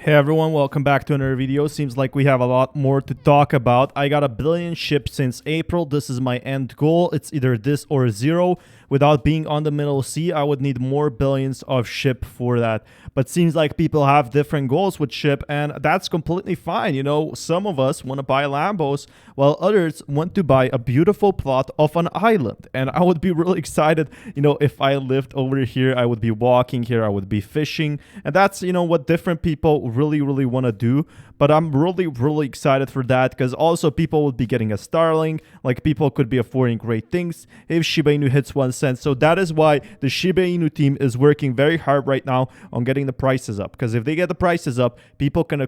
Hey everyone, welcome back to another video. Seems like we have a lot more to talk about. I got 1 billion SHIB since April. This is my end goal. It's either this or zero. Without being on the middle C, I would need more billions of SHIB for that. But seems like people have different goals with SHIB, and that's completely fine. You know, some of us want to buy Lambos, while others want to buy a beautiful plot of an island. And I would be really excited, you know, if I lived over here, I would be walking here, I would be fishing. And that's, you know, what different people really want to do. But I'm really excited for that, because also people would be getting a Starlink. Like, people could be affording great things if Shiba Inu hits 1 cent. So that is why the Shiba Inu team is working very hard right now on getting the prices up, because if they get the prices up, people can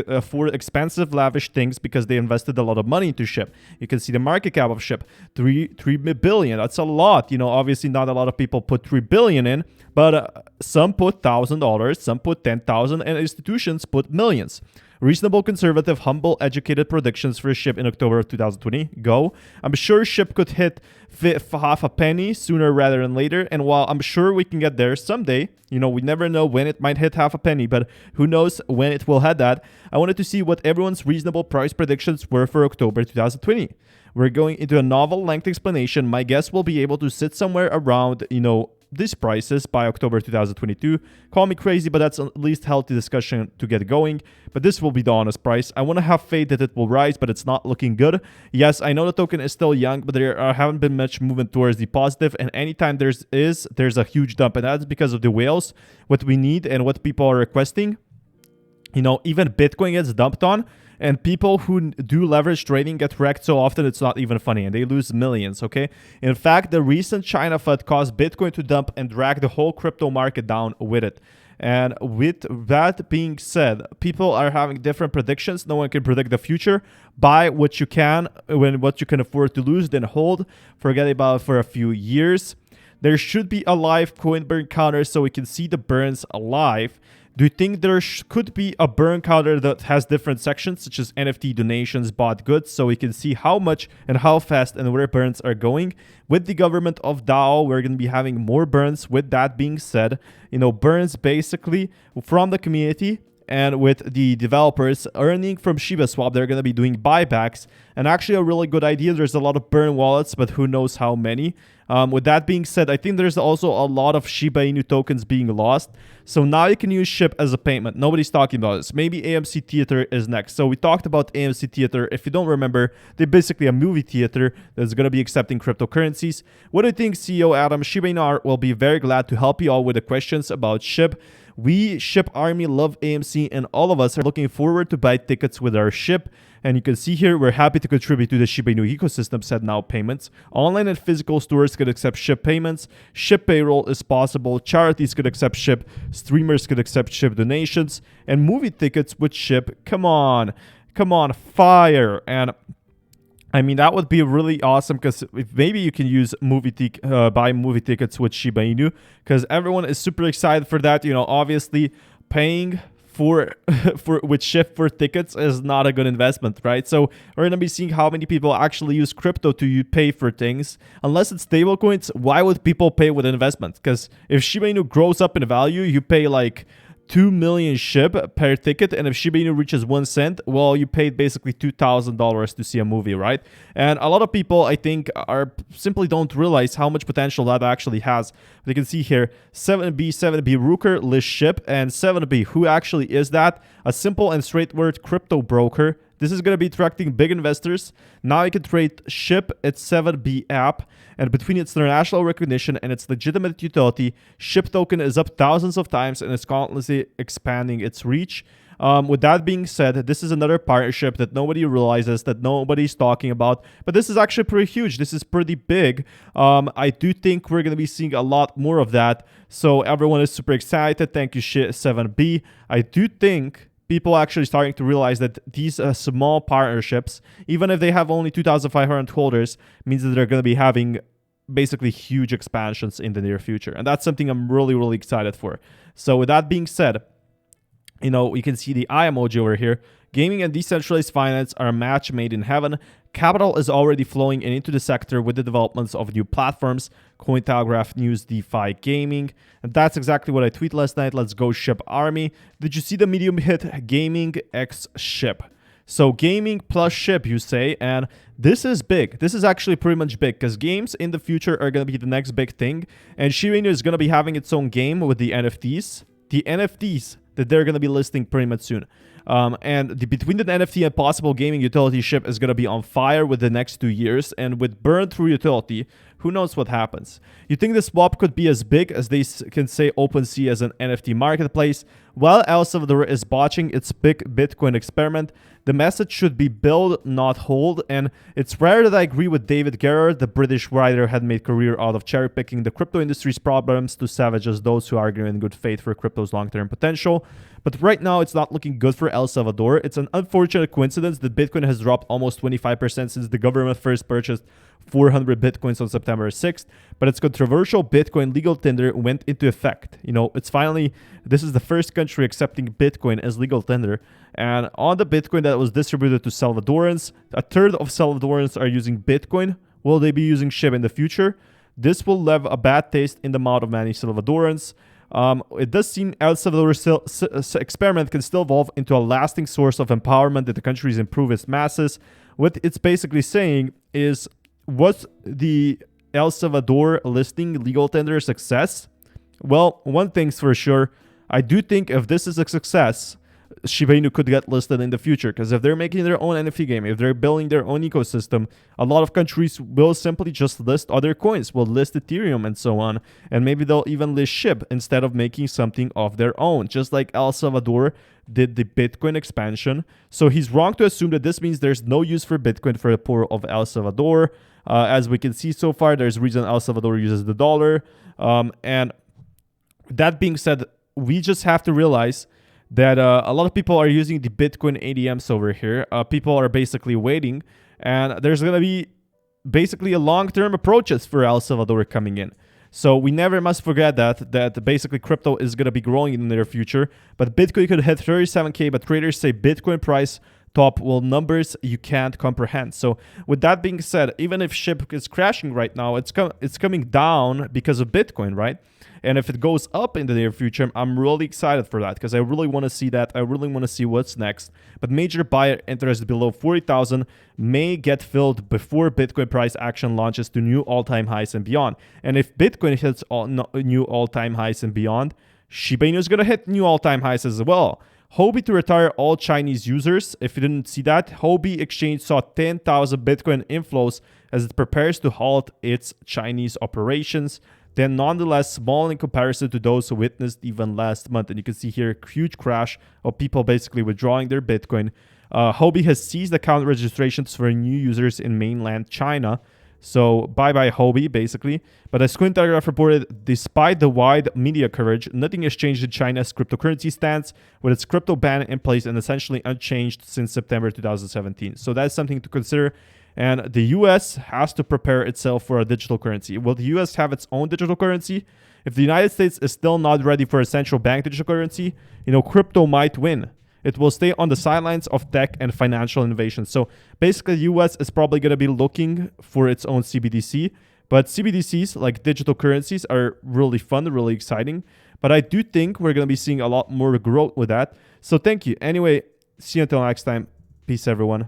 afford expensive lavish things because they invested a lot of money into SHIB. You can see the market cap of SHIB, 3 billion. That's a lot. You know, obviously not a lot of people put 3 billion in, but some put $1,000, some put 10,000, and institutions put millions. Reasonable, conservative, humble, educated predictions for SHIB in October of 2020. Go. I'm sure SHIB could hit half a penny sooner rather than later. And while I'm sure we can get there someday, you know, we never know when it might hit half a penny, but who knows when it will hit that. I wanted to see what everyone's reasonable price predictions were for October 2020. We're going into a novel length explanation. My guess will be able to sit somewhere around, you know, these prices by October 2022. Call me crazy, but that's at least healthy discussion to get going. But this will be the honest price. I want to have faith that it will rise, but it's not looking good. Yes, I know the token is still young, but there haven't been much movement towards the positive. And anytime there's a huge dump, and that's because of the whales. What we need and what people are requesting. You know, even Bitcoin gets dumped on, and people who do leverage trading get wrecked so often it's not even funny, and they lose millions, okay? In fact, the recent China FUD caused Bitcoin to dump and drag the whole crypto market down with it. And with that being said, people are having different predictions. No one can predict the future. Buy what you can when what you can afford to lose, then hold. Forget about it for a few years. There should be a live coin burn counter so we can see the burns alive. Do you think there could be a burn counter that has different sections, such as NFT, donations, bought goods, so we can see how much and how fast and where burns are going? With the government of DAO, we're going to be having more burns. With that being said, you know, burns basically from the community and with the developers earning from Shiba Swap, they're going to be doing buybacks. And actually a really good idea. There's a lot of burn wallets, but who knows how many. With that being said, I think there's also a lot of Shiba Inu tokens being lost. So now you can use SHIB as a payment. Nobody's talking about this. Maybe AMC Theater is next. So we talked about AMC Theater. If you don't remember, they're basically a movie theater that's going to be accepting cryptocurrencies. What do you think, CEO Adam? Shiba Inu Art will be very glad to help you all with the questions about SHIB. We SHIB Army love AMC, and all of us are looking forward to buy tickets with our SHIB. And you can see here, we're happy to contribute to the Shiba Inu ecosystem. Set now payments. Online and physical stores could accept SHIB payments. SHIB payroll is possible. Charities could accept SHIB. Streamers could accept SHIB donations. And movie tickets with SHIB. Come on, fire. And I mean, that would be really awesome, because if maybe you can use buy movie tickets with Shiba Inu, because everyone is super excited for that. You know, obviously paying with SHIB for tickets is not a good investment, right? So we're gonna be seeing how many people actually use crypto to pay for things. Unless it's stable coins, why would people pay with investment? Because if Shiba Inu grows up in value, you pay like 2 million SHIB per ticket, and if Shiba Inu reaches 1 cent, well, you paid basically $2,000 to see a movie, right? And a lot of people, I think, simply don't realize how much potential that actually has. You can see here, 7B Rooker lists SHIB, and 7B, who actually is that? A simple and straightforward crypto broker. This is going to be attracting big investors. Now you can trade SHIB, its 7B app, and between its international recognition and its legitimate utility, SHIB token is up thousands of times and is constantly expanding its reach. With that being said, this is another partnership that nobody realizes, that nobody's talking about, but this is actually pretty huge. This is pretty big. I do think we're going to be seeing a lot more of that. So everyone is super excited. Thank you, 7B. I do think people actually starting to realize that these small partnerships, even if they have only 2,500 holders, means that they're going to be having basically huge expansions in the near future. And that's something I'm really excited for. So with that being said, you know, you can see the eye emoji over here. Gaming and decentralized finance are a match made in heaven. Capital is already flowing into the sector with the developments of new platforms, Cointelegraph News, DeFi Gaming. And that's exactly what I tweeted last night. Let's go SHIB Army. Did you see the medium hit Gaming X SHIB? So gaming plus SHIB, you say, and this is big. This is actually pretty much big because games in the future are going to be the next big thing. And Shiba Inu is going to be having its own game with the NFTs. The NFTs that they're going to be listing pretty much soon. Between the NFT and possible gaming utility SHIB is going to be on fire with the next 2 years. And with burn through utility, who knows what happens? You think the swap could be as big as they can say OpenSea as an NFT marketplace? While El Salvador is botching its big Bitcoin experiment, the message should be build, not hold. And it's rare that I agree with David Gerard, the British writer had made career out of cherry-picking the crypto industry's problems to savage as those who argue in good faith for crypto's long-term potential. But right now, it's not looking good for El Salvador. It's an unfortunate coincidence that Bitcoin has dropped almost 25% since the government first purchased 400 Bitcoins on September 6th. But its controversial Bitcoin legal tender went into effect. You know, it's finally, this is the first country accepting Bitcoin as legal tender. And on the Bitcoin that was distributed to Salvadorans, a third of Salvadorans are using Bitcoin. Will they be using SHIB in the future? This will leave a bad taste in the mouth of many Salvadorans. It does seem El Salvador's experiment can still evolve into a lasting source of empowerment that the country's improve its masses. What it's basically saying is, was the El Salvador listing legal tender a success? Well, one thing's for sure. I do think if this is a success, Shiba Inu could get listed in the future, because if they're making their own NFT game, if they're building their own ecosystem, a lot of countries will simply just list other coins, will list Ethereum and so on, and maybe they'll even list SHIB instead of making something of their own, just like El Salvador did the Bitcoin expansion. So he's wrong to assume that this means there's no use for Bitcoin for the poor of El Salvador. As we can see so far, there's a reason El Salvador uses the dollar. And that being said, we just have to realize that a lot of people are using the Bitcoin ATMs over here. People are basically waiting, and there's going to be basically a long-term approaches for El Salvador coming in. So we never must forget that basically crypto is going to be growing in the near future. But Bitcoin could hit 37K, but traders say Bitcoin price top will numbers you can't comprehend. So with that being said, even if SHIB is crashing right now, it's coming down because of Bitcoin, right? And if it goes up in the near future, I'm really excited for that because I really want to see that. I really want to see what's next. But major buyer interest below 40,000 may get filled before Bitcoin price action launches to new all-time highs and beyond. And if Bitcoin hits new all-time highs and beyond, Shiba Inu is going to hit new all-time highs as well. Huobi to retire all Chinese users. If you didn't see that, Huobi Exchange saw 10,000 Bitcoin inflows as it prepares to halt its Chinese operations. Then nonetheless small in comparison to those who witnessed even last month. And you can see here a huge crash of people basically withdrawing their Bitcoin. Huobi has seized account registrations for new users in mainland China. So bye-bye Huobi, basically. But as Cointelegraph reported, despite the wide media coverage, nothing has changed in China's cryptocurrency stance, with its crypto ban in place and essentially unchanged since September 2017. So that's something to consider. And the US has to prepare itself for a digital currency. Will the US have its own digital currency? If the United States is still not ready for a central bank digital currency, crypto might win. It will stay on the sidelines of tech and financial innovation. So basically, the US is probably going to be looking for its own CBDC. But CBDCs, like digital currencies, are really fun, really exciting. But I do think we're going to be seeing a lot more growth with that. So thank you. Anyway, see you until next time. Peace, everyone.